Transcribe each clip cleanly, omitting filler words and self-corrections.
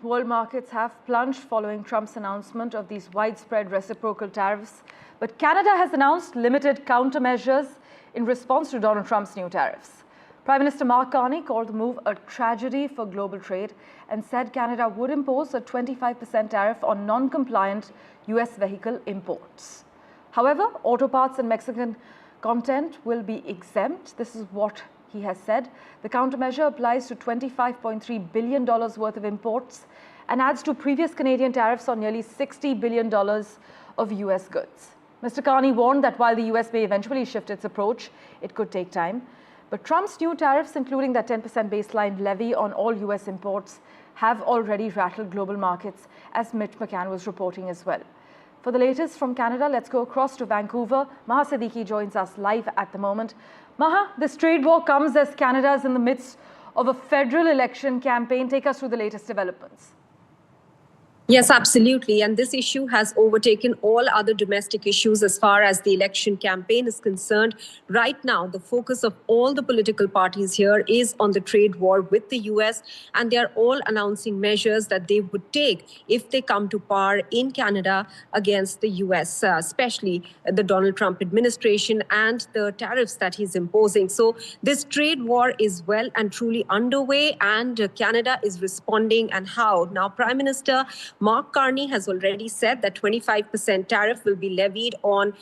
World markets have plunged following Trump's announcement of these widespread reciprocal tariffs. But Canada has announced limited countermeasures in response to Donald Trump's new tariffs. Prime Minister Mark Carney called the move a tragedy for global trade and said Canada would impose a 25% tariff on non-compliant US vehicle imports. However, auto parts and Mexican content will be exempt. This is what he has said. The countermeasure applies to $25.3 billion worth of imports and adds to previous Canadian tariffs on nearly $60 billion of US goods. Mr. Carney warned that while the US may eventually shift its approach, it could take time. But Trump's new tariffs, including that 10% baseline levy on all US imports, have already rattled global markets, as Mitch McCann was reporting as well. For the latest from Canada, let's go across to Vancouver. Maha Siddiqui joins us live at the moment. Maha, this trade war comes as Canada is in the midst of a federal election campaign. Take us through the latest developments. Yes, absolutely. And this issue has overtaken all other domestic issues as far as the election campaign is concerned. Right now, the focus of all the political parties here is on the trade war with the US, and they are all announcing measures that they would take if they come to power in Canada against the US, especially the Donald Trump administration and the tariffs that he's imposing. So this trade war is well and truly underway, and Canada is responding. And how? Now, Prime Minister Mark Carney has already said that 25% tariff will be levied on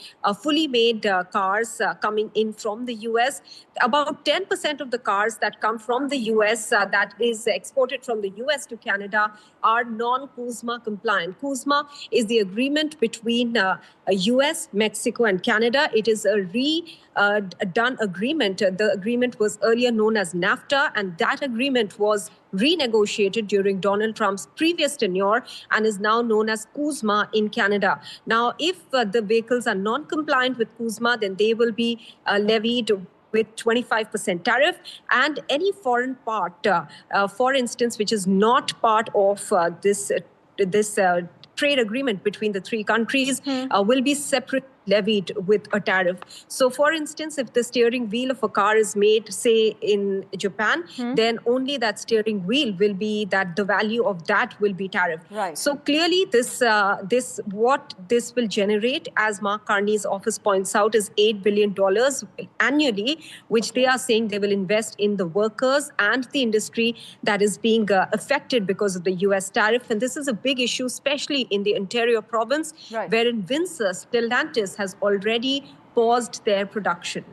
fully made cars coming in from the US. About 10% of the cars that come from the US that is exported from the US to Canada are non-CUSMA compliant. CUSMA is the agreement between US, Mexico and Canada. It is a done agreement. The agreement was earlier known as NAFTA, and that agreement was renegotiated during Donald Trump's previous tenure and is now known as CUSMA in Canada. Now, if the vehicles are non-compliant with CUSMA, then they will be levied with 25% tariff, and any foreign part, for instance, which is not part of this trade agreement between the three countries, will be separately levied with a tariff. So, for instance, if the steering wheel of a car is made, say, in Japan, then only that steering wheel will be that the value of that will be tariffed. Right. So clearly, what this will generate, as Mark Carney's office points out, is $8 billion annually, which they are saying they will invest in the workers and the industry that is being affected because of the US tariff. And this is a big issue, especially in the Ontario province, wherein Windsor Stellantis has already paused their production.